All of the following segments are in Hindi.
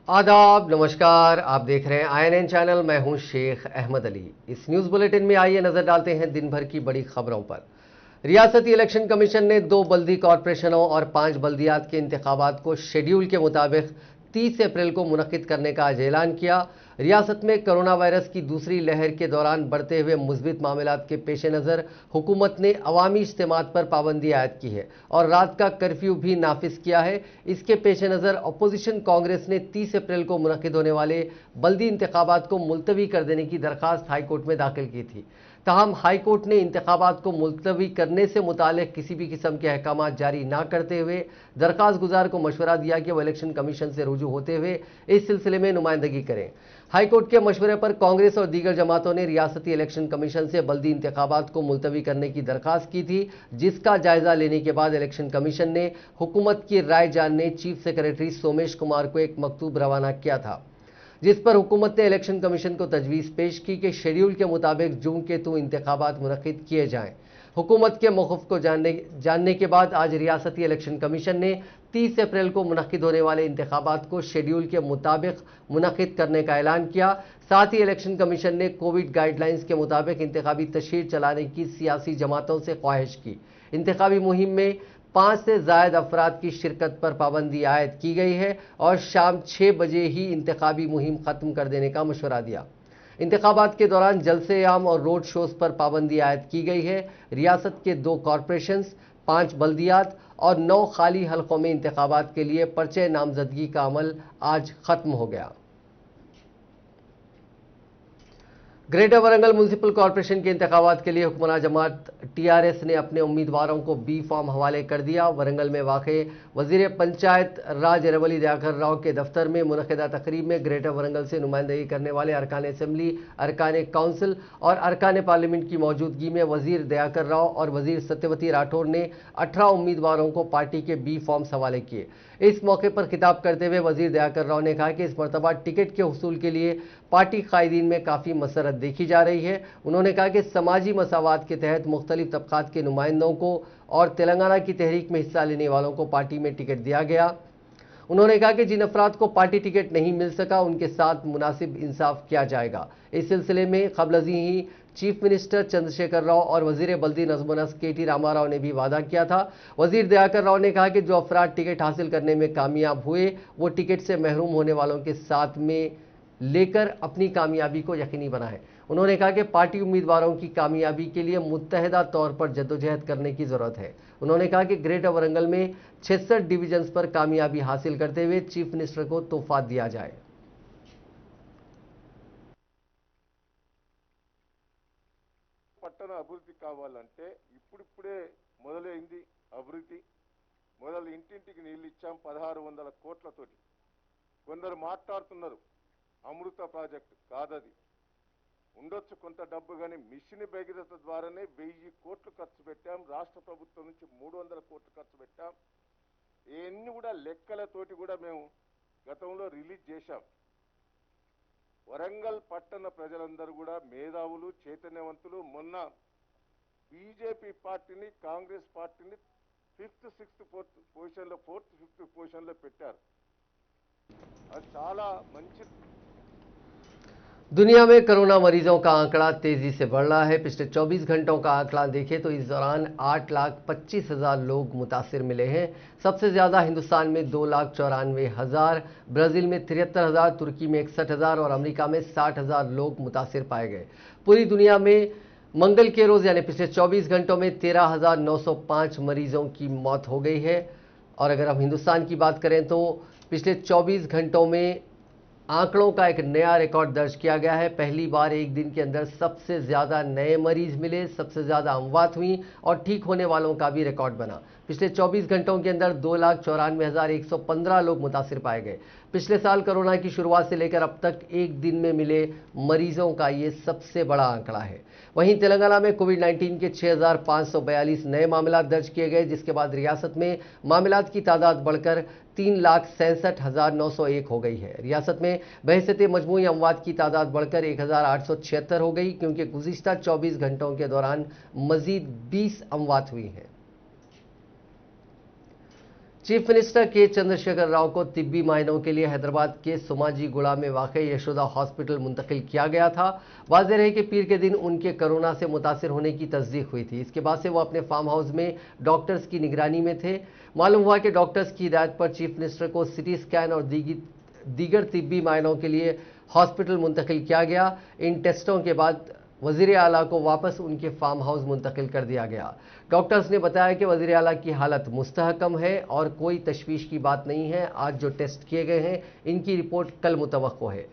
आदाब, नमस्कार। आप देख रहे हैं INN चैनल। मैं हूं शेख अहमद अली। इस न्यूज़ बुलेटिन में आइए नजर डालते हैं दिन भर की बड़ी खबरों पर। रियासती इलेक्शन कमीशन ने 2 बल्दी कॉरपोरेशनों और 5 बल्दियात के इंतखाबात को शेड्यूल के मुताबिक 30 अप्रैल को मुनक्किद करने का आज ऐलान किया। रियासत में कोरोना वायरस की दूसरी लहर के दौरान बढ़ते हुए मुस्बित मामलात के पेश नज़र हुकूमत ने अवामी इज्तिमात पर पाबंदी आयद की है और रात का कर्फ्यू भी नाफिज किया है। इसके पेश नज़र अपोजिशन कांग्रेस ने 30 अप्रैल को मुनक्किद होने वाले बल्दी इंतखाबात को मुलतवी कर देने की दरख्वास्त हाईकोर्ट में दाखिल की थी। ताहम हाईकोर्ट ने इंतखाबात को मुलतवी करने से मुतालिक किसी भी किस्म के अहकाम जारी न करते हुए दरख्वास्त गुजार को मशवरा दिया कि वह इलेक्शन कमीशन से रुजू होते हुए इस सिलसिले में नुमाइंदगी करें। हाईकोर्ट के मशवरे पर कांग्रेस और दीगर जमातों ने रियासती इलेक्शन कमीशन से बल्दी इंतखाबात को मुलतवी करने की दरख्वास्त की थी, जिसका जायजा लेने के बाद इलेक्शन कमीशन ने हुकूमत की राय जानने चीफ सेक्रेटरी सोमेश कुमार को एक मकतूब रवाना किया था, जिस पर हुकूमत ने इलेक्शन कमीशन को तजवीज़ पेश की कि शेड्यूल के मुताबिक जून के इंतखाबात मुनक्किद किए जाएं। हुकूमत के मौक़िफ़ को जानने के बाद आज रियासती इलेक्शन कमीशन ने 30 अप्रैल को मुनक्किद होने वाले इंतखाबात को शेड्यूल के मुताबिक मुनक्किद करने का ऐलान किया। साथ ही इलेक्शन कमीशन ने कोविड गाइडलाइंस के मुताबिक इंतखाबी तशहीर चलाने की सियासी जमातों से ख्वाहिश की। इंतखाबी मुहिम में 5 से ज़ायद अफराद की शिरकत पर पाबंदी आयद की गई है और शाम 6 बजे ही इंतखाबी मुहिम ख़त्म कर देने का मशवरा दिया। इंतखाबात के दौरान जलसे आम और रोड शोज़ पर पाबंदी आयद की गई है। रियासत के 2 कॉरपोरेशंस, 5 बल्दियात और 9 खाली हलकों में इंतखाबात के लिए पर्चे नामजदगी का अमल आज ख़त्म हो गया। ग्रेटर वरंगल म्यूनसिपल कॉरपोरेशन के इंतखाबात के लिए हुक्मरान जमात TRS ने अपने उम्मीदवारों को बी फॉर्म हवाले कर दिया। वरंगल में वाक़े वज़ीर पंचायत राज एरवली दयाकर राव के दफ्तर में मुनक़िदा तकरीब में ग्रेटर वरंगल से नुमाइंदगी करने वाले अरकान असम्बली, अरकान काउंसिल और अरकान पार्लियामेंट की मौजूदगी में वज़ीर दयाकर राव और वज़ीर सत्यवती राठौर ने 18 उम्मीदवारों को पार्टी के बी फॉर्म्स हवाले किए। इस मौके पर खिताब करते हुए वज़ीर दयाकर राव ने कहा कि इस मरतबा टिकट के हुसूल के लिए पार्टी कायदीन में काफ़ी मसरत देखी जा रही है। उन्होंने कहा कि समाजी मसावात के तहत मुख्तलिफ तबक़ात के नुमाइंदों को और तेलंगाना की तहरीक में हिस्सा लेने वालों को पार्टी में टिकट दिया गया। उन्होंने कहा कि जिन अफराद को पार्टी टिकट नहीं मिल सका उनके साथ मुनासिब इंसाफ किया जाएगा। इस सिलसिले में कबल ही चीफ मिनिस्टर चंद्रशेखर राव और वज़ीर बल्दी नज़्म व नस्क KT रामाराव ने भी वादा किया था। वज़ीर दयाकर राव ने कहा कि जो अफराद टिकट हासिल करने में कामयाब हुए वो टिकट से महरूम होने वालों के साथ में लेकर अपनी कामयाबी को यकीनी बनाएं। उन्होंने कहा कि पार्टी उम्मीदवारों की कामयाबी के लिए मुत्तहदा तौर पर जद्दोजहद करने की ज़रूरत है। उन्होंने कहा कि ग्रेटर वरंगल में 66 डिवीजन्स पर कामयाबी हासिल करते हुए चीफ मिनिस्टर को तोहफा दिया जाए। పట్టణ అభివృద్ధి కావాలంటే ఇప్పుడిప్పుడే మొదలైంది అభివృద్ధి. మొదలు ఇంటింటికి నీళ్లు ఇచ్చాం 1600 కోట్లతోటి. కొందరు మాట్లాడుతున్నారు అమృత ప్రాజెక్టు కాదది. ఉండొచ్చు కొంత డబ్బు, కానీ మిషన్ భగీరథ ద్వారానే 1000 కోట్లు ఖర్చు పెట్టాం. రాష్ట్ర ప్రభుత్వం నుంచి 300 కోట్లు ఖర్చు పెట్టాం. ఇవన్నీ కూడా లెక్కలతోటి కూడా మేము గతంలో రిలీజ్ చేశాం. వరంగల్ పట్టణ ప్రజలందరూ కూడా మేధావులు, చైతన్యవంతులు. మొన్న బీజేపీ పార్టీని, కాంగ్రెస్ పార్టీని 5th 6th పొజిషన్లో, 4th 5th పొజిషన్లో పెట్టారు. అది చాలా మంచి। दुनिया में कोरोना मरीजों का आंकड़ा तेजी से बढ़ रहा है। पिछले 24 घंटों का आंकड़ा देखें तो इस दौरान 8,25,000 लोग मुतासिर मिले हैं। सबसे ज़्यादा हिंदुस्तान में 2,94,000, ब्राज़ील में 73,000, तुर्की में 61,000 और अमेरिका में 60,000 लोग मुतासिर पाए गए। पूरी दुनिया में मंगल के रोज़ यानी पिछले 24 घंटों में 13,905 मरीजों की मौत हो गई है। और अगर हम हिंदुस्तान की बात करें तो पिछले 24 घंटों में आंकड़ों का एक नया रिकॉर्ड दर्ज किया गया है। पहली बार एक दिन के अंदर सबसे ज़्यादा नए मरीज मिले, सबसे ज़्यादा अमवात हुई और ठीक होने वालों का भी रिकॉर्ड बना। पिछले 24 घंटों के अंदर 2,94,115 लोग मुतासिर पाए गए। पिछले साल कोरोना की शुरुआत से लेकर अब तक एक दिन में मिले मरीजों का ये सबसे बड़ा आंकड़ा है। वहीं तेलंगाना में कोविड-19 के 6,542 नए मामला दर्ज किए गए, जिसके बाद रियासत में मामलात की तादाद बढ़कर 3,67,901 हो गई है। रियासत में बहसते मजमूई अमवात की तादाद बढ़कर 1,876 हो गई, क्योंकि गुज़िश्ता 24 घंटों के दौरान मजीद 20 अमवात हुई हैं। चीफ मिनिस्टर के चंद्रशेखर राव को तिब्बी मायनों के लिए हैदराबाद के सोमाजीगुड़ा में वाक़ यशोदा हॉस्पिटल मुंतकिल किया गया था। वाज़ेह है कि पीर के दिन उनके कोरोना से मुतासिर होने की तस्दीक हुई थी। इसके बाद से वो अपने फार्म हाउस में डॉक्टर्स की निगरानी में थे। मालूम हुआ कि डॉक्टर्स की हिदायत पर चीफ मिनिस्टर को सिटी स्कैन और दीगर तिब्बी मायनों के लिए हॉस्पिटल मुंतकिल किया गया। इन टेस्टों के बाद वज़ीर आला को वापस उनके फार्म हाउस मुंतकिल कर दिया गया। डॉक्टर्स ने बताया कि वज़ीर आला की हालत मुस्तहकम है और कोई तशवीश की बात नहीं है। आज जो टेस्ट किए गए हैं इनकी रिपोर्ट कल मुतवक्को है।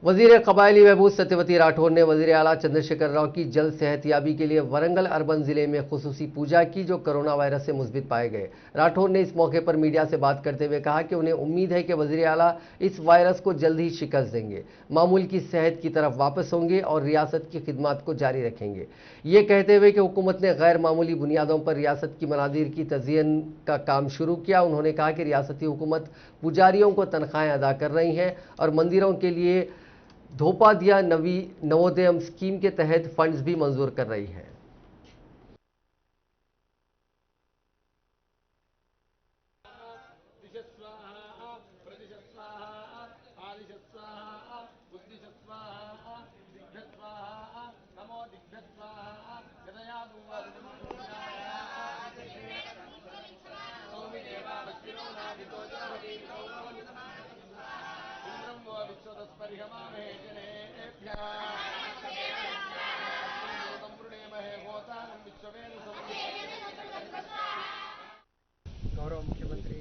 वज़ीर क़बायली महबूब सत्यवती राठौर ने वज़ीर आला चंद्रशेखर राव की जल्द सेहतयाबी के लिए वरंगल अर्बन ज़िले में खुसूसी पूजा की, जो कोरोना वायरस से मुस्बित पाए गए। राठौर ने इस मौके पर मीडिया से बात करते हुए कहा कि उन्हें उम्मीद है कि वज़ीर आला इस वायरस को जल्द ही शिकस्त देंगे, मामूल की सेहत की तरफ वापस होंगे और रियासत की खिदमत को जारी रखेंगे। ये कहते हुए कि हुकूमत ने गैर मामूली बुनियादों पर रियासत की मनादिर की तज़यीन का काम शुरू किया। उन्होंने कहा कि रियासती हुकूमत पुजारियों को तनख्वाहें अदा कर रही है और मंदिरों के लिए धोपादिया नवोदयम स्कीम के तहत फंड्स भी मंजूर कर रही है। గౌరవ ముఖ్యమంత్రి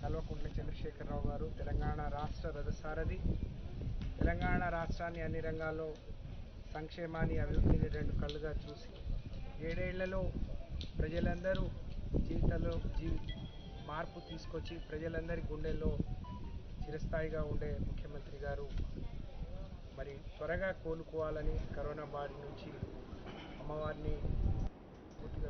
కల్వకుంట్ల చంద్రశేఖరరావు గారు తెలంగాణ రాష్ట్ర రథసారథి. తెలంగాణ రాష్ట్రాన్ని అన్ని రంగాల్లో సంక్షేమాన్ని అభివృద్ధిని రెండు కళ్ళుగా చూసి 7 ఏళ్లలో ప్రజలందరూ జీవితంలో మార్పు తీసుకొచ్చి ప్రజలందరి గుండెల్లో చిరస్థాయిగా ఉండే ముఖ్యమంత్రి గారు మరి త్వరగా కోలుకోవాలని కరోనా బారి నుంచి అమ్మవారిని పూర్తిగా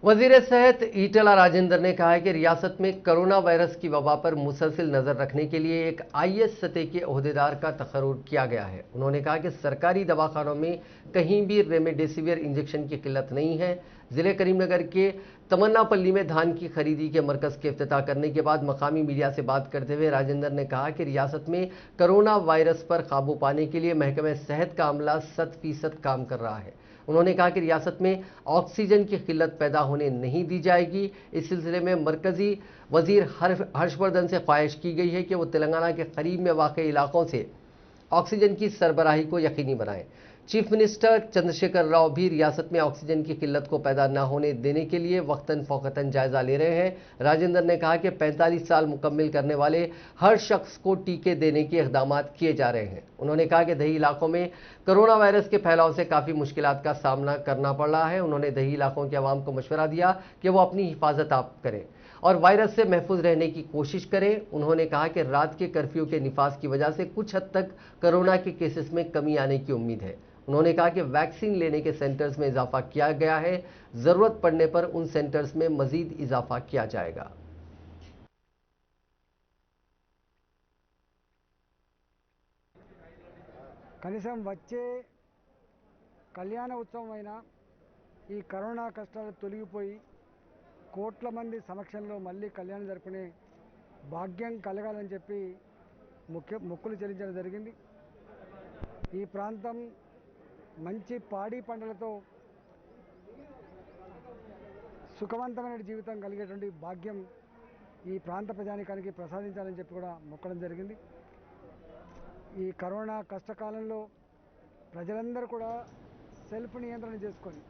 वज़ीर सेहत ईटला राजेंद्र ने कहा है कि रियासत में कोरोना वायरस की वबा पर मुसलसिल नज़र रखने के लिए एक IAS सतह के ओहदेदार का तकर्रुर किया गया है। उन्होंने कहा कि सरकारी दवाखानों में कहीं भी रेमडेसिविर इंजेक्शन की किल्लत नहीं है। ज़िले करीमनगर के तमन्नापल्ली में धान की खरीदी के मरकज़ के इफ्तिताह करने के बाद मकामी मीडिया से बात करते हुए राजेंद्र ने कहा कि रियासत में कोरोना वायरस पर काबू पाने के लिए महकमे सेहत का अमला 100% काम कर रहा है। उन्होंने कहा कि रियासत में ऑक्सीजन की किल्लत पैदा होने नहीं दी जाएगी। इस सिलसिले में मरकजी वजीर हर्षवर्धन से ख्वाहिश की गई है कि वो तेलंगाना के करीब में वाक़ इलाकों से ऑक्सीजन की सरबराही को यकीनी बनाएं। चीफ मिनिस्टर चंद्रशेखर राव भी रियासत में ऑक्सीजन की किल्लत को पैदा न होने देने के लिए वक्तन फ़ौक़तन जायज़ा ले रहे हैं। राजेंद्र ने कहा कि 45 साल मुकम्मिल करने वाले हर शख्स को टीके देने के इक़दाम किए जा रहे हैं। उन्होंने कहा कि दही इलाकों में कोरोना वायरस के फैलाव से काफ़ी मुश्किलात का सामना करना पड़ रहा है। उन्होंने दही इलाकों के अवाम को मशवरा दिया कि वो अपनी हिफाजत आप करें और वायरस से महफूज रहने की कोशिश करें। उन्होंने कहा कि रात के कर्फ्यू के निफाज की वजह से कुछ हद तक कोरोना के केसेस में कमी आने की उम्मीद है। उन्होंने कहा कि वैक्सीन लेने के सेंटर्स में इजाफा किया गया है, ज़रूरत पड़ने पर उन सेंटर्स में मजीद इजाफा किया जाएगा। కనీసం వచ్చే కళ్యాణ ఉత్సవం అయినా ఈ కరోనా కష్టాలు తొలగిపోయి కోట్ల మంది సమక్షంలో మళ్ళీ కళ్యాణం జరుపుకునే భాగ్యం కలగాలని చెప్పి మొక్కులు చెల్లించడం జరిగింది. ఈ ప్రాంతం మంచి పాడి పంటలతో సుఖవంతమైన జీవితం కలిగేటువంటి భాగ్యం ఈ ప్రాంత ప్రజానికానికి ప్రసాదించాలని చెప్పి కూడా మొక్కడం జరిగింది. ఈ కరోనా కష్టకాలంలో ప్రజలందరూ కూడా సెల్ఫ్ నియంత్రణ చేసుకొని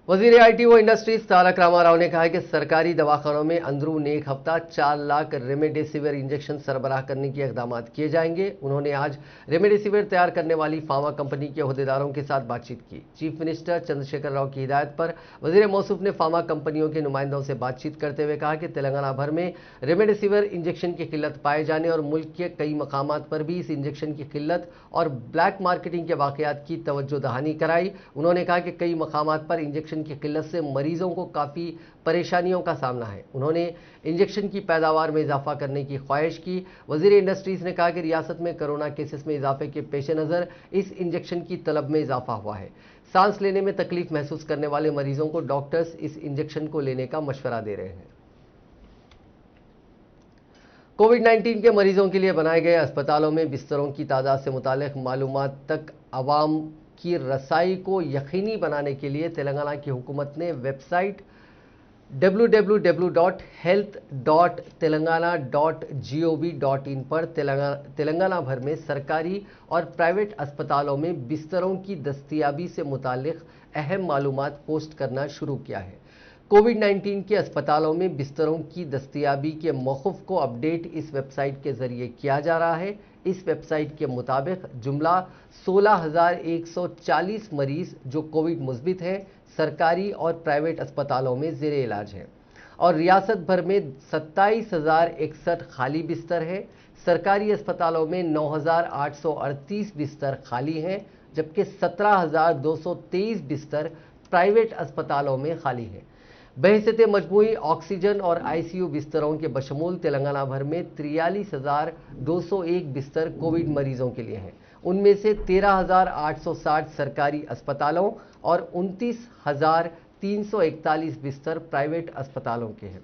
वजीर IT व इंडस्ट्रीज तारक रामाराव ने कहा कि सरकारी दवाखानों में अंदरून एक हफ्ता 4 लाख रेमडेसिविर इंजेक्शन सरबराह करने के इक़दाम किए जाएंगे। उन्होंने आज रेमडेसिविर तैयार करने वाली फार्मा कंपनी के अहदेदारों के साथ बातचीत की। चीफ मिनिस्टर चंद्रशेखर राव की हिदायत पर वजीर मौसूफ ने फार्मा कंपनियों के नुमाइंदों से बातचीत करते हुए कहा कि तेलंगाना भर में रेमडेसिविर इंजेक्शन की किल्लत पाए जाने और मुल्क के कई मकामात पर भी इस इंजेक्शन की किल्लत और ब्लैक मार्केटिंग के वाक़यात की तवज्जो दहानी कराई। उन्होंने कहा कि कई मकामात पर इंजेक्शन की किल्लत से मरीजों को काफ़ी परेशानियों का सामना है। उन्होंने इंजेक्शन की पैदावार में इजाफा करने की ख्वाहिश की। वजीर इंडस्ट्रीज ने कहा कि रियासत में कोरोना केसेस में इजाफे के पेश नज़र इस इंजेक्शन की तलब में इजाफा हुआ है। सांस लेने में तकलीफ महसूस करने वाले मरीजों को डॉक्टर्स इस इंजेक्शन को लेने का मशवरा दे रहे हैं। कोविड-19 के मरीजों के लिए बनाए गए अस्पतालों में बिस्तरों की तादाद से मुतालिक मालूमात तक आवाम की रसाई को यकीनी बनाने के लिए तेलंगाना की हुकूमत ने वेबसाइट www.health.telangana.gov.in पर तेलंगाना भर में सरकारी और प्राइवेट अस्पतालों में बिस्तरों की दस्तयाबी से मुतालिक अहम मालूमात पोस्ट करना शुरू किया है। कोविड-19 के अस्पतालों में बिस्तरों की दस्तयाबी के मौक़ूफ़ को अपडेट इस वेबसाइट के जरिए किया जा रहा है। इस वेबसाइट के मुताबिक जुमला 16,140 मरीज जो कोविड मुस्बित हैं सरकारी और प्राइवेट अस्पतालों में ज़ेरे इलाज हैं और रियासत भर में 27,061 खाली बिस्तर हैं। सरकारी अस्पतालों में 9,838 बिस्तर खाली हैं जबकि 17,223 बिस्तर प्राइवेट अस्पतालों में खाली हैं। बहसते मजमूई ऑक्सीजन और आईसीयू बिस्तरों के बशमूल तेलंगाना भर में 43,201 बिस्तर कोविड मरीजों के लिए हैं। उनमें से 13,860 सरकारी अस्पतालों और 29,341 बिस्तर प्राइवेट अस्पतालों के हैं।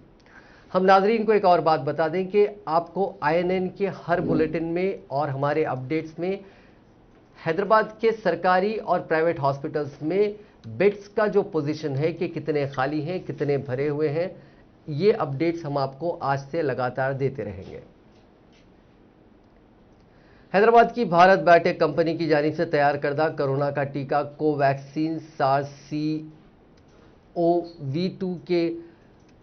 हम नाजरीन को एक और बात बता दें कि आपको INN के हर बुलेटिन में और हमारे अपडेट्स में हैदराबाद के सरकारी और प्राइवेट हॉस्पिटल्स में बेड्स का जो पोजीशन है कि कितने खाली हैं, कितने भरे हुए हैं, ये अपडेट्स हम आपको आज से लगातार देते रहेंगे। हैदराबाद की भारत बायोटेक कंपनी की जानिब से तैयार करदा कोरोना का टीका कोवैक्सीन SARS-CoV-2 के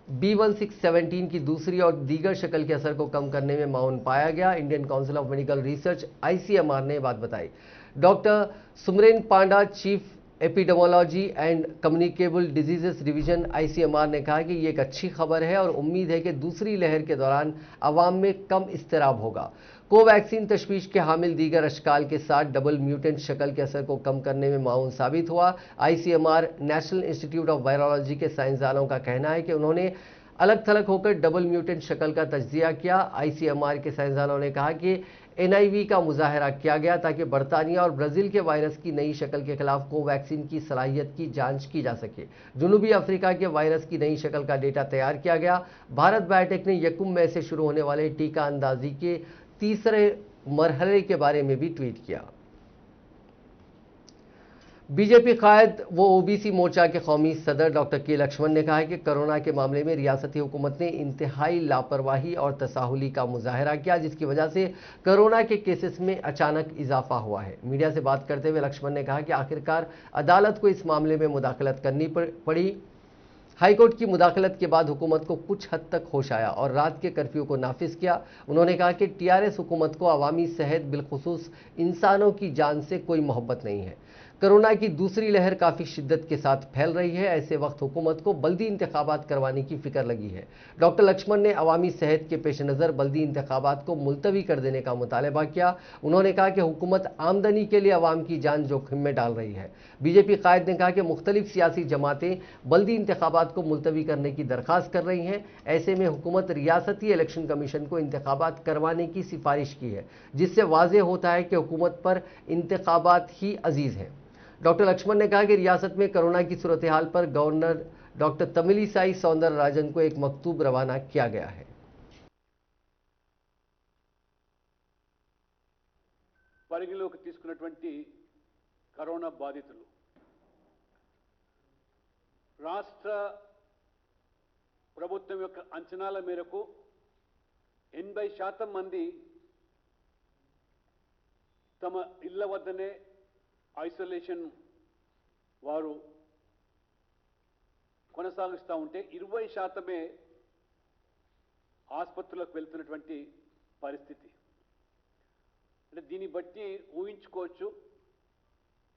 B1617 की दूसरी और दीगर शक्ल के असर को कम करने में माउन पाया गया। Indian council of medical research ICMR ने बात बताई। Doctor Samiran Panda, chief epidemiology and communicable diseases division ICMR ने कहा कि ये एक अच्छी खबर है और उम्मीद है कि दूसरी लहर के दौरान आवाम में कम इस्तिराब होगा। कोवैक्सीन तशवीश के हामिल दीगर अशकाल के साथ डबल म्यूटेंट शक्ल के असर को कम करने में माउन साबित हुआ। ICMR national institute of virology के साइंसदानों का कहना है कि उन्होंने अलग थलग होकर डबल म्यूटेंट शक्ल का तज्जिया किया। ICMR के साइंसदानों ने कहा कि NIV का मुजाहरा किया गया ताकि बरतानिया और ब्राज़ील के वायरस की नई शक्ल के खिलाफ कोवैक्सीन की सलाहियत की जांच की जा सके। जनूबी अफ्रीका के वायरस की नई शक्ल का डेटा तैयार किया गया। भारत बायोटेक ने 1 मई से शुरू होने वाले टीका अंदाजी के तीसरे मरहले के बारे में भी ट्वीट किया। बीजेपी कायद व OBC मोर्चा के कौमी सदर डॉक्टर के लक्ष्मण ने कहा है कि कोरोना के मामले में रियासती हुकूमत ने इंतहाई लापरवाही और तसाहुली का मुजाहरा किया जिसकी वजह से कोरोना के केसेस में अचानक इजाफा हुआ है। मीडिया से बात करते हुए लक्ष्मण ने कहा कि आखिरकार अदालत को इस मामले में मुदाखलत करनी पड़ी। हाईकोर्ट की मुदाखलत के बाद हुकूमत को कुछ हद तक होश आया और रात के कर्फ्यू को नाफिज किया। उन्होंने कहा कि TRS हुकूमत को अवामी सेहत बिलखुसूस इंसानों की जान से कोई मोहब्बत नहीं है। कोरोना की दूसरी लहर काफ़ी शिद्दत के साथ फैल रही है। ऐसे वक्त हुकूमत को बल्दी इंतखाबात करवाने की फिक्र लगी है। डॉक्टर लक्ष्मण ने अवामी सेहत के पेश नज़र बल्दी इंतखाबात को मुलतवी कर देने का मुतालबा किया। उन्होंने कहा कि हुकूमत आमदनी के लिए अवाम की जान जोखिम में डाल रही है। बीजेपी कायद ने कहा कि मुख्तलिफ सियासी जमातें बल्दी इंतखाबात को मुलतवी करने की दरख्वास्त कर रही हैं। ऐसे में हुकूमत रियासती इलेक्शन कमीशन को इंतखाबात करवाने की सिफारिश की है जिससे वाज़ेह होता है कि हुकूमत पर इंतखाबात ही अजीज़ हैं। डॉक्टर लक्ष्मण ने कहा कि रियासत में कोरोना की सूरत हाल पर गवर्नर डॉक्टर तमिलिसाई सौंदरराजन को एक मकतूब रवाना किया गया है। పరిగణలోకి తీసుకున్నటువంటి కరోనా బాధితులు రాష్ట్ర ప్రభుత్వం యొక్క అంచనాల మేరకు 80% మంది తమ ఇళ్ల వద్దనే ఐసోలేషన్ వారు కొనసాగిస్తూ ఉంటే 20% ఆసుపత్రులకు వెళ్తున్నటువంటి పరిస్థితి. అంటే దీన్ని బట్టి ఊహించుకోవచ్చు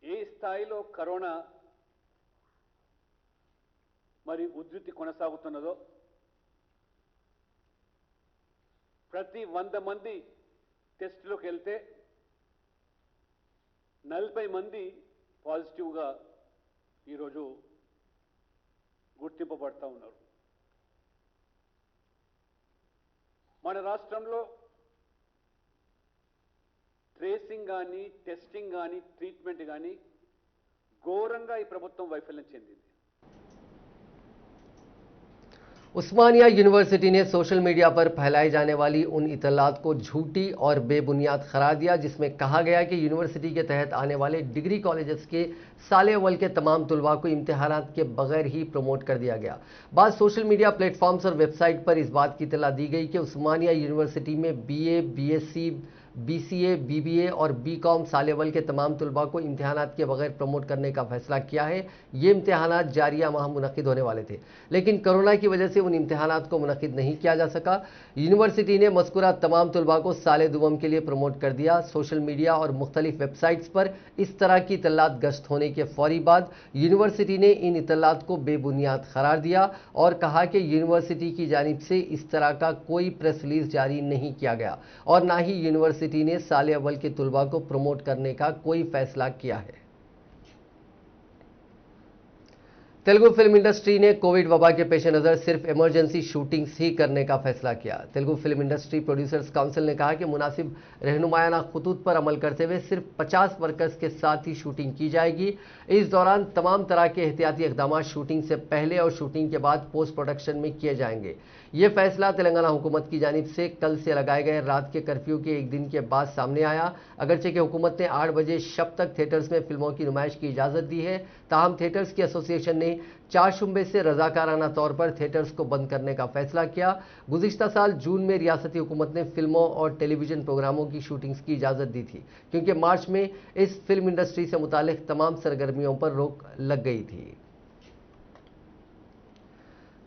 ఏ స్థాయిలో కరోనా మరి ఉధృతి కొనసాగుతున్నదో. ప్రతి 100 మంది టెస్టులోకి వెళ్తే 40 మంది పాజిటివ్గా ఈరోజు గుర్తింపబడతా ఉన్నారు. మన రాష్ట్రంలో ట్రేసింగ్ కానీ టెస్టింగ్ కానీ ట్రీట్మెంట్ కానీ ఘోరంగా ఈ ప్రభుత్వం వైఫల్యం చెందింది. उस्मानिया यूनिवर्सिटी ने सोशल मीडिया पर फैलाई जाने वाली उन इतलात को झूठी और बेबुनियाद करार दिया जिसमें कहा गया कि यूनिवर्सिटी के तहत आने वाले डिग्री कॉलेजेस के साले अव्वल के तमाम तुलबा को इम्तिहानात के बगैर ही प्रमोट कर दिया गया। बाद सोशल मीडिया प्लेटफॉर्म्स और वेबसाइट पर इस बात की इतला दी गई कि उस्मानिया यूनिवर्सिटी में बीए, बीएससी, बीसीए, बीबीए और बीकॉम साले अव्वल के तमाम तुलबा को इम्तिहानात के बगैर प्रमोट करने का फैसला किया है। ये इम्तिहानात जारिया माह मुनक्किद होने वाले थे, लेकिन कोरोना की वजह से उन इम्तिहानात को मुनक्किद नहीं किया जा सका। यूनिवर्सिटी ने मज़कूरा तमाम तुलबा को साले दुवम के लिए प्रमोट कर दिया। सोशल मीडिया और मुख्तलिफ वेबसाइट्स पर इस तरह की इतलात गश्त होने के फौरी बाद यूनिवर्सिटी ने इन इतलात को बेबुनियाद करार दिया और कहा कि यूनिवर्सिटी की जानिब से इस तरह का कोई प्रेस रिलीज जारी नहीं किया गया और ना ही यूनिवर्सिटी ने साले अव्वल के तुलबा को प्रमोट करने का कोई फैसला किया है। तेलुगु फिल्म इंडस्ट्री ने कोविड वबा के पेश नज़र सिर्फ इमरजेंसी शूटिंग्स ही करने का फैसला किया। Telugu film industry producers council ने कहा कि मुनासिब रहनुमायाना खुतूत पर अमल करते हुए सिर्फ 50 वर्कर्स के साथ ही शूटिंग की जाएगी। इस दौरान तमाम तरह के एहतियाती इक़दाम शूटिंग से पहले और शूटिंग के बाद पोस्ट प्रोडक्शन में किए जाएंगे। ये फैसला तेलंगाना हुकूमत की जानिब से कल से लगाए गए रात के कर्फ्यू के एक दिन के बाद सामने आया। अगरचे कि हुकूमत ने 8 बजे शब तक थिएटर्स में फिल्मों की नुमाइश की इजाज़त दी है, ताहम थिएटर्स की एसोसिएशन ने 4 शुबे से रजाकाराना तौर पर थिएटर्स को बंद करने का फैसला किया। गुज़िश्ता साल जून में रियासती हुकूमत ने फिल्मों और टेलीविजन प्रोग्रामों की शूटिंग्स की इजाज़त दी थी, क्योंकि मार्च में इस फिल्म इंडस्ट्री से मुतालिक तमाम सरगर्मियों पर रोक लग गई थी।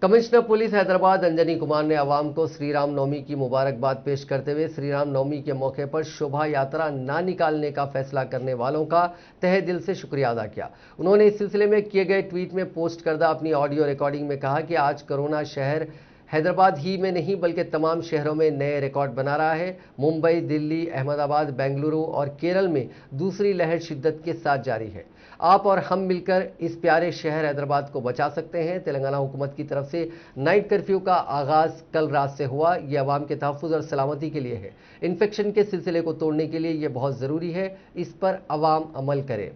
कमिश्नर पुलिस हैदराबाद अंजनी कुमार ने अवाम को श्री राम नवमी की मुबारकबाद पेश करते हुए श्री राम नवमी के मौके पर शोभा यात्रा ना निकालने का फैसला करने वालों का तहे दिल से शुक्रिया अदा किया। उन्होंने इस सिलसिले में किए गए ट्वीट में पोस्ट करदा अपनी ऑडियो रिकॉर्डिंग में कहा कि आज कोरोना शहर हैदराबाद ही में नहीं बल्कि तमाम शहरों में नए रिकॉर्ड बना रहा है। मुंबई, दिल्ली, अहमदाबाद, बेंगलुरु और केरल में दूसरी लहर शिद्दत के साथ जारी है। आप और हम मिलकर इस प्यारे शहर हैदराबाद को बचा सकते हैं। तेलंगाना हुकूमत की तरफ से नाइट कर्फ्यू का आगाज कल रात से हुआ। यह अवाम के तहफ़्फ़ुज़ और सलामती के लिए है। इन्फेक्शन के सिलसिले को तोड़ने के लिए यह बहुत ज़रूरी है, इस पर अवाम अमल करे।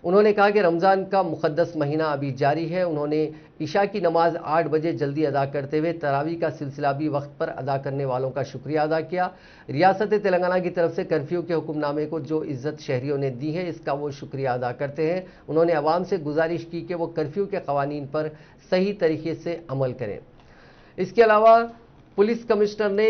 उन्होंने कहा कि रमज़ान का मुक़द्दस महीना अभी जारी है। उन्होंने इशा की नमाज 8 बजे जल्दी अदा करते हुए तरावी का सिलसिला भी वक्त पर अदा करने वालों का शुक्रिया अदा किया। रियासत तेलंगाना की तरफ से कर्फ्यू के हुक्मनामे को जो इज्जत शहरियों ने दी है, इसका वो शुक्रिया अदा करते हैं। उन्होंने अवाम से गुजारिश की कि वो कर्फ्यू के कवानीन पर सही तरीके से अमल करें। इसके अलावा पुलिस कमिश्नर ने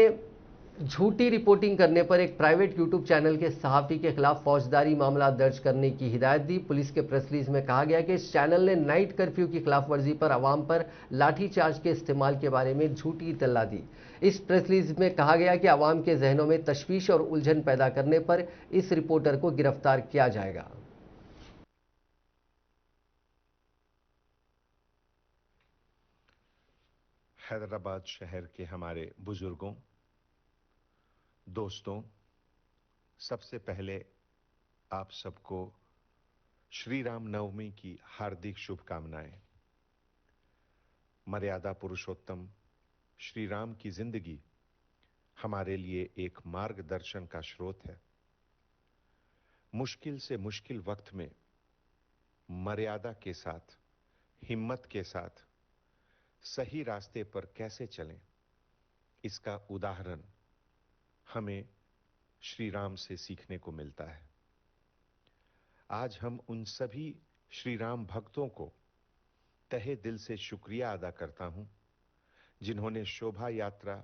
झूठी रिपोर्टिंग करने पर एक प्राइवेट यूट्यूब चैनल के सहाफ़ी के खिलाफ फौजदारी मामला दर्ज करने की हिदायत दी। पुलिस के प्रेस रिलीज में कहा गया कि इस चैनल ने नाइट कर्फ्यू की खिलाफ वर्जी पर अवाम पर लाठीचार्ज के इस्तेमाल के बारे में झूठी इत्तला दी। इस प्रेस रिलीज में कहा गया कि अवाम के जहनों में तशवीश और उलझन पैदा करने पर इस रिपोर्टर को गिरफ्तार किया जाएगा। हैदराबाद शहर के हमारे बुजुर्गों, दोस्तों, सबसे पहले आप सबको श्री राम नवमी की हार्दिक शुभकामनाएं। मर्यादा पुरुषोत्तम श्री राम की जिंदगी हमारे लिए एक मार्गदर्शन का स्रोत है। मुश्किल से मुश्किल वक्त में मर्यादा के साथ, हिम्मत के साथ सही रास्ते पर कैसे चलें, इसका उदाहरण हमें श्री राम से सीखने को मिलता है। आज हम उन सभी श्री राम भक्तों को तहे दिल से शुक्रिया अदा करता हूं, जिन्होंने शोभा यात्रा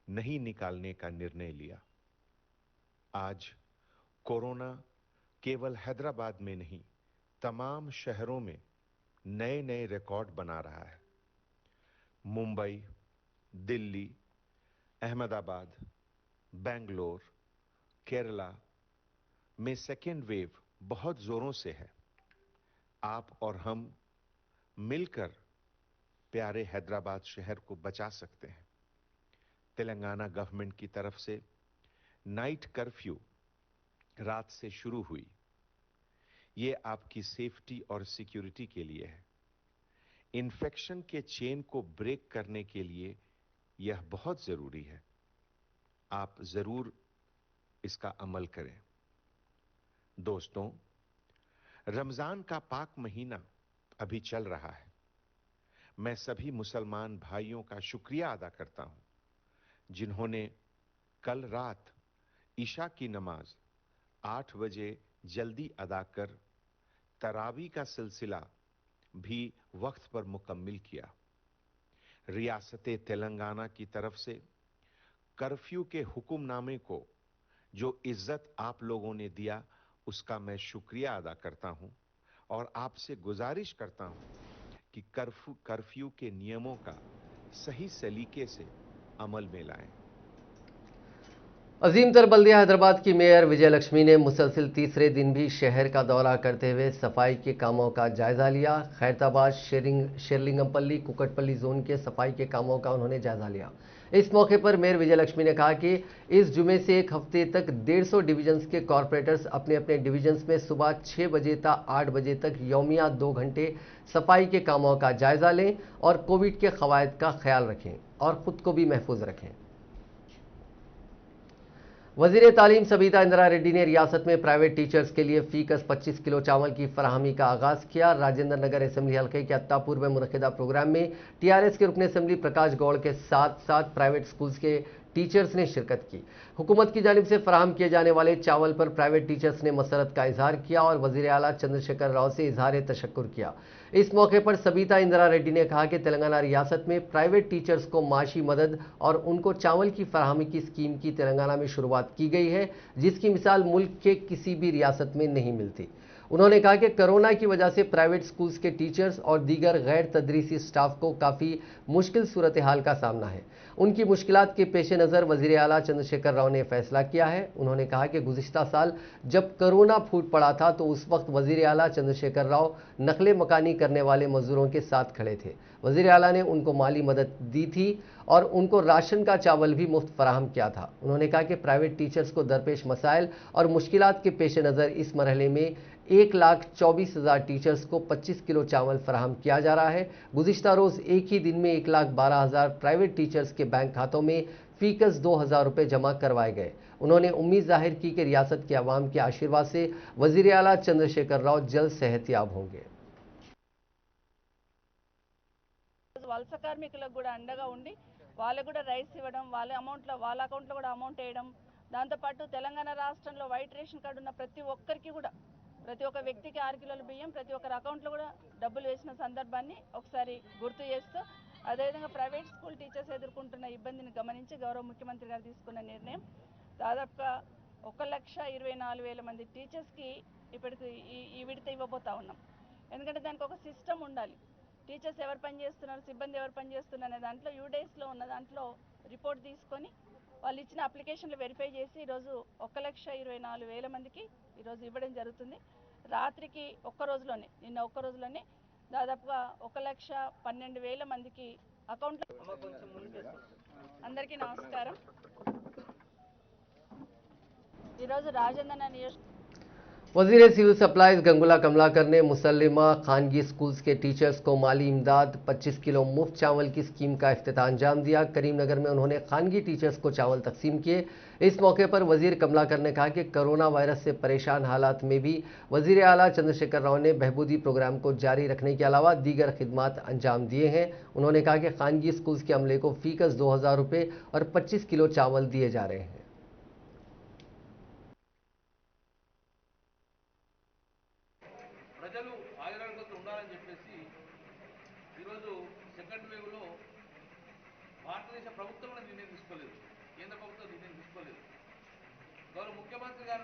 नहीं निकालने का निर्णय लिया। आज कोरोना केवल हैदराबाद में नहीं, तमाम शहरों में नए नए रिकॉर्ड बना रहा है। मुंबई, दिल्ली, अहमदाबाद, बेंगलोर, केरला में सेकेंड वेव बहुत जोरों से है। आप और हम मिलकर प्यारे हैदराबाद शहर को बचा सकते हैं। तेलंगाना गवर्नमेंट की तरफ से नाइट कर्फ्यू रात से शुरू हुई। ये आपकी सेफ्टी और सिक्योरिटी के लिए है। इन्फेक्शन के चेन को ब्रेक करने के लिए यह बहुत जरूरी है। आप जरूर इसका अमल करें। दोस्तों, रमजान का पाक महीना अभी चल रहा है। मैं सभी मुसलमान भाइयों का शुक्रिया अदा करता हूं जिन्होंने कल रात ईशा की नमाज 8 बजे जल्दी अदा कर तरावी का सिलसिला भी वक्त पर मुकम्मिल किया। रियासत तेलंगाना की तरफ से कर्फ्यू के हुक्मनामे को जो इज्जत आप लोगों ने दिया उसका मैं शुक्रिया अदा करता हूं और आपसे गुजारिश करता हूं कि कर्फ्यू के नियमों का सही सलीके से अमल में लाएं। अजीम तर बल्दिया हैदराबाद की मेयर विजय लक्ष्मी ने मुसलसिल तीसरे दिन भी शहर का दौरा करते हुए सफाई के कामों का जायजा लिया। खैरताबाद, शेरलिंगमपल्ली, कुकटपल्ली जोन के सफाई के कामों का उन्होंने जायजा लिया। इस मौके पर मेयर विजय लक्ष्मी ने कहा कि इस जुमे से एक हफ्ते तक 150 डिवीजन्स के कॉरपोरेटर्स अपने अपने डिवीजन्स में सुबह 6 बजे से 8 बजे तक यौमिया 2 घंटे सफाई के कामों का जायजा लें और कोविड के कवायद का ख्याल रखें और खुद को भी महफूज रखें। वजीर तालीम सबीता इंदिरा रेड्डी ने रियासत में प्राइवेट टीचर्स के लिए फीकस 25 किलो चावल की फराहमी का आगाज किया। राजेंद्र नगर असेंबली हल्के के अत्तापुर में मुनक्किदा प्रोग्राम में टीआरएस के रुकन असेंबली प्रकाश गौड़ के साथ साथ प्राइवेट स्कूल्स के टीचर्स ने शिरकत की। हुकूमत की जानिब से फराहम किए जाने वाले चावल पर प्राइवेट टीचर्स ने मसरत का इजहार किया और वजीर आला चंद्रशेखर राव से इजहार तशक्कुर किया। इस मौके पर सबीता इंदिरा रेड्डी ने कहा कि तेलंगाना रियासत में प्राइवेट टीचर्स को माशी मदद और उनको चावल की फराहमी की स्कीम की तेलंगाना में शुरुआत की गई है, जिसकी मिसाल मुल्क के किसी भी रियासत में नहीं मिलती। उन्होंने कहा कि कोरोना की वजह से प्राइवेट स्कूल्स के टीचर्स और दीगर गैर तदरीसी स्टाफ को काफ़ी मुश्किल सूरत हाल का सामना है। उनकी मुश्किलात के पेश नज़र वज़ीर आला चंद्रशेखर राव ने फैसला किया है। उन्होंने कहा कि गुज़िश्ता साल जब कोरोना फूट पड़ा था तो उस वक्त वज़ीर आला चंद्रशेखर राव नकले मकानी करने वाले मजदूरों के साथ खड़े थे। वज़ीर आला ने उनको माली मदद दी थी और उनको राशन का चावल भी मुफ्त फराहम किया था। उन्होंने कहा कि प्राइवेट टीचर्स को दरपेश मसाइल और मुश्किलात के पेश नज़र इस मरहले में 1,24,000 टीचर्स को 25 किलो चावल फराहम किया जा रहा है। गुज़िश्ता रोज़ एक ही दिन में 1,12,000 प्राइवेट टीचर्स के बैंक खातों में फीकस 2,000 रुपये जमा करवाए गए। उन्होंने उम्मीद जाहिर की कि रियासत के अवाम के आशीर्वाद से वज़ीर आला चंद्रशेखर राव जल्द सेहतयाब होंगे। వలస కార్మికులకు కూడా అండగా ఉండి వాళ్ళకు కూడా రైస్ ఇవ్వడం, వాళ్ళ అకౌంట్లో కూడా అమౌంట్ వేయడం, దాంతోపాటు తెలంగాణ రాష్ట్రంలో వైట్ రేషన్ కార్డు ఉన్న ప్రతి ఒక్కరికి కూడా ప్రతి ఒక్క వ్యక్తికి 6 కిలోల బియ్యం ప్రతి ఒక్కరి అకౌంట్లో కూడా డబ్బులు వేసిన సందర్భాన్ని ఒకసారి గుర్తు చేస్తూ, అదేవిధంగా ప్రైవేట్ స్కూల్ టీచర్స్ ఎదుర్కొంటున్న ఇబ్బందిని గమనించి గౌరవ ముఖ్యమంత్రి గారు తీసుకున్న నిర్ణయం దాదాపుగా 1,24,000 మంది టీచర్స్కి ఇప్పటికి ఈ విడత ఇవ్వబోతా ఉన్నాం. ఎందుకంటే దానికి ఒక సిస్టమ్ ఉండాలి. టీచర్స్ ఎవరు పనిచేస్తున్నారు, సిబ్బంది ఎవరు పనిచేస్తున్నారు అనే దాంట్లో యూడేస్లో ఉన్న దాంట్లో రిపోర్ట్ తీసుకొని వాళ్ళు ఇచ్చిన అప్లికేషన్లు వెరిఫై చేసి ఈరోజు 1,24,000 మందికి ఈరోజు ఇవ్వడం జరుగుతుంది. రాత్రికి నిన్న ఒక్క రోజులోనే దాదాపుగా 1,12,000 మందికి అకౌంట్లో. అందరికీ నమస్కారం. ఈరోజు రాజేంద్ర నియోజక वज़ीर सिविल सप्लाईज गंगुला कमलाकर ने मुसल्लिमा खानगी स्कूल्स के टीचर्स को माली इमदाद 25 किलो मुफ्त चावल की स्कीम का इफ्तिताह अंजाम दिया। करीमनगर में उन्होंने खानगी टीचर्स को चावल तकसीम किए। इस मौके पर वज़ीर कमलाकर ने कहा कि कोरोना वायरस से परेशान हालात में भी वज़ीर आला चंद्रशेखर राव ने बहबूदी प्रोग्राम को जारी रखने के अलावा दीगर खिदमात अंजाम दिए हैं। उन्होंने कहा कि खानगी स्कूल्स के अमले को फीकस 2,000 रुपये और 25 किलो चावल दिए जा रहे हैं। ప్రజలు ఆయురారోగ్యంతో ఉండాలని చెప్పేసి ఈరోజు సెకండ్ వేవ్లో భారతదేశ ప్రభుత్వం కూడా నిర్ణయం తీసుకోలేదు, కేంద్ర ప్రభుత్వం నిర్ణయం తీసుకోలేదు. గౌరవ ముఖ్యమంత్రి గారు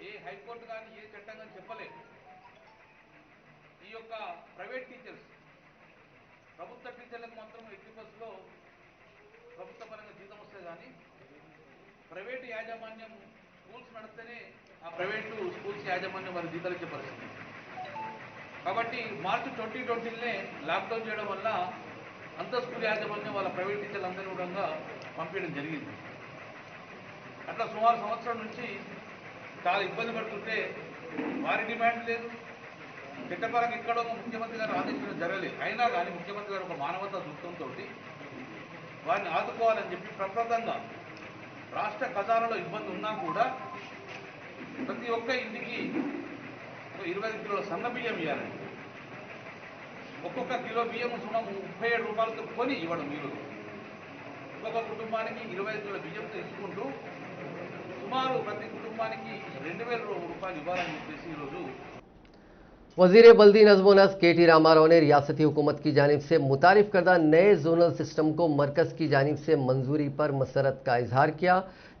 ఏ హైకోర్టు కానీ ఏ చట్టం కానీ చెప్పలేదు. ఈ యొక్క ప్రైవేట్ టీచర్స్ ప్రభుత్వ టీచర్లకు మాత్రం ఎట్టి బస్సులో ప్రభుత్వ పరంగా జీతం వస్తుంది, కానీ ప్రైవేటు యాజమాన్యం స్కూల్స్ నడిస్తేనే ఆ ప్రైవేటు స్కూల్స్ యాజమాన్యం వారి జీతాలు ఇచ్చే పరిస్థితి. కాబట్టి మార్చి 2020 లాక్డౌన్ చేయడం వల్ల అంత స్కూల్ యాజమాన్యం వాళ్ళ ప్రైవేట్ టీచర్లు అందరూ కూడా పంపించడం జరిగింది. అట్లా సుమారు సంవత్సరం నుంచి చాలా ఇబ్బంది పడుతుంటే వారి డిమాండ్ లేదు, చట్టపరంగా ఎక్కడో ముఖ్యమంత్రి గారు ఆదేశించడం జరగలేదు. అయినా కానీ ముఖ్యమంత్రి గారు ఒక మానవతా దృక్పథంతో వారిని ఆదుకోవాలని చెప్పి ప్రప్రదంగా రాష్ట్ర ఖజానాలో ఇబ్బంది ఉన్నా కూడా ప్రతి ఒక్క ఇంటికి 25 కిలోల సన్న బియ్యం ఇవ్వాలండి. ఒక్కొక్క కిలో బియ్యం సుమారు 37 రూపాయలతో కొని ఇవ్వడం ఈరోజు ఒక్కొక్క కుటుంబానికి 25 కిలోల బియ్యంతో ఇచ్చుకుంటూ సుమారు ప్రతి కుటుంబానికి 2000 రూపాయలు ఇవ్వాలని చెప్పేసి ఈరోజు वजीर बल्दी नज़्म नस्क के.टी. रामाराव ने रियासती हुकूमत की जानिब से मुतारिफ करदा नए जोनल सिस्टम को मरकज़ की जानिब से मंजूरी पर मसरत का इजहार किया।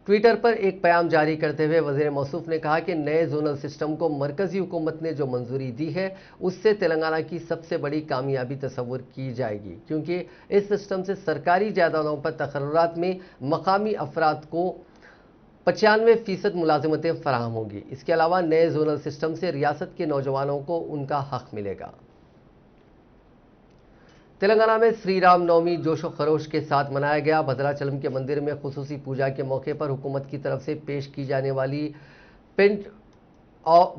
ट्विटर पर एक बयान जारी करते हुए वज़ीर मौसूफ ने कहा कि नए जोनल सिस्टम को मरकज़ी हुकूमत ने जो मंजूरी दी है उससे तेलंगाना की सबसे बड़ी कामयाबी तस्वुर की जाएगी, क्योंकि इस सिस्टम से सरकारी जायदादों पर तकर्रुरात में मकामी अफराद को 95% मुलाजिमतें फराहम होगी। इसके अलावा नए जोनल सिस्टम से रियासत के नौजवानों को उनका हक मिलेगा। तेलंगाना में श्री राम नवमी जोशो खरोश के साथ मनाया गया। भद्राचलम के मंदिर में खुसूसी पूजा के मौके पर हुकूमत की तरफ से पेश की जाने वाली पेंट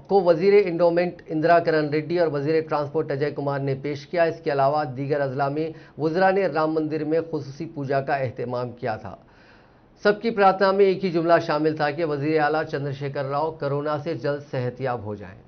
को वजीर इंडोमेंट इंदिरा करण रेड्डी और वजीर ट्रांसपोर्ट अजय कुमार ने पेश किया। इसके अलावा दीगर अजला में वज़रा ने राम मंदिर में खुसूसी पूजा का एहतमाम किया था। सबकी प्रार्थना में एक ही जुमला शामिल था कि वजीर आला चंद्रशेखर राव कोरोना से जल्द सेहतियाब हो जाएं।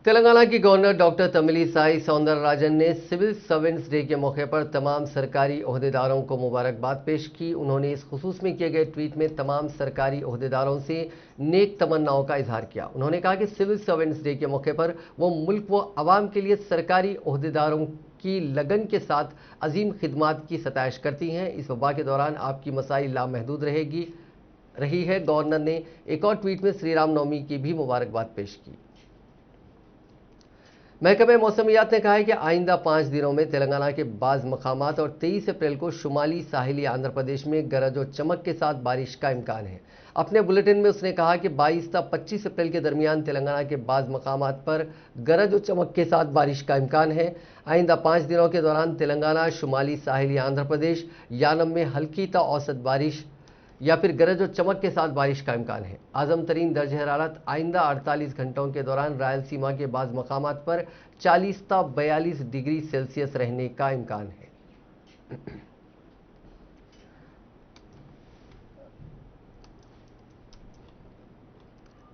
तेलंगाना की गवर्नर डॉक्टर तमिलिसाई सौंदरराजन ने सिविल सर्वेंट्स डे के मौके पर तमाम सरकारी ओहदेदारों को मुबारकबाद पेश की। उन्होंने इस खुसूस में किए गए ट्वीट में तमाम सरकारी ओहदेदारों से नेक तमन्नाओं का इजहार किया। उन्होंने कहा कि सिविल सर्वेंट्स डे के मौके पर वो मुल्क व अवाम के लिए सरकारी ओहदेदारों की लगन के साथ अजीम खिदमात की सताइश करती हैं। इस वबा के दौरान आपकी मसाइल लामहदूद रही है। गवर्नर ने एक और ट्वीट में श्री राम नवमी की भी मुबारकबाद पेश की। महकमे मौसमियात ने कहा है कि आइंदा 5 दिनों में तेलंगाना के बाज़ मकामात और 23 अप्रैल को शुमाली साहिली आंध्र प्रदेश में गरज और चमक के साथ बारिश का इम्कान है। अपने बुलेटिन में उसने कहा कि 22 से 25 अप्रैल के दरमियान तेलंगाना के बाज़ मकामात पर गरज और चमक के साथ बारिश का इम्कान है। आइंदा 5 दिनों के दौरान तेलंगाना, शुमाली साहिली आंध्र प्रदेश, यानम में हल्की ता औसत बारिश या फिर गरज और चमक के साथ बारिश का इम्कान है। आजम तरीन दर्ज हरारत आइंदा 48 घंटों के दौरान रायलसीमा के बाज़ मकामात पर 40 से 42 डिग्री सेल्सियस रहने का इम्कान है।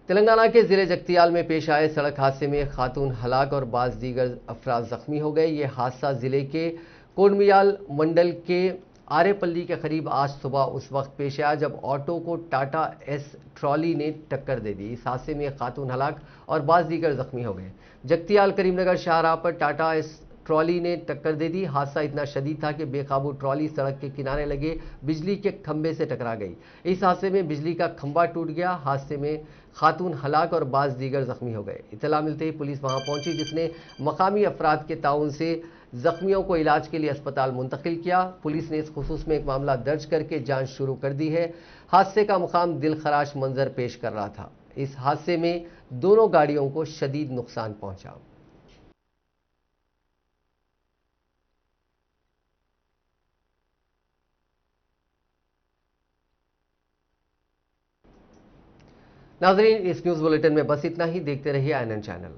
तेलंगाना के जिले जगतियाल में पेश आए सड़क हादसे में एक खातून हलाक और बाज़ दीगर अफराद जख्मी हो गए। ये हादसा जिले के कोडमियाल मंडल के आरेपल्ली के करीब आज सुबह उस वक्त पेश आया जब ऑटो को टाटा एस ट्रॉली ने टक्कर दे दी। इस हादसे में एक खातून हलाक और बाज़ दीगर जख्मी हो गए। जगतियाल करीमनगर शाहराह पर टाटा एस ट्रॉली ने टक्कर दे दी। हादसा इतना शदीद था कि बेकाबू ट्रॉली सड़क के किनारे लगे बिजली के खंभे से टकरा गई। इस हादसे में बिजली का खंभा टूट गया। हादसे में खातून हलाक और बाज़ दीगर जख्मी हो गए। इत्तला मिलते ही पुलिस वहां पहुंची, जिसने मकामी अफराद के ताउन से जख्मियों को इलाज के लिए अस्पताल मुंतकिल किया। पुलिस ने इस खुसूस में एक मामला दर्ज करके जांच शुरू कर दी है। हादसे का मुकाम दिल खराश मंजर पेश कर रहा था। इस हादसे में दोनों गाड़ियों को शदीद नुकसान पहुंचा। नाज़रीन, इस न्यूज़ बुलेटिन में बस इतना ही। देखते रहिए INN चैनल।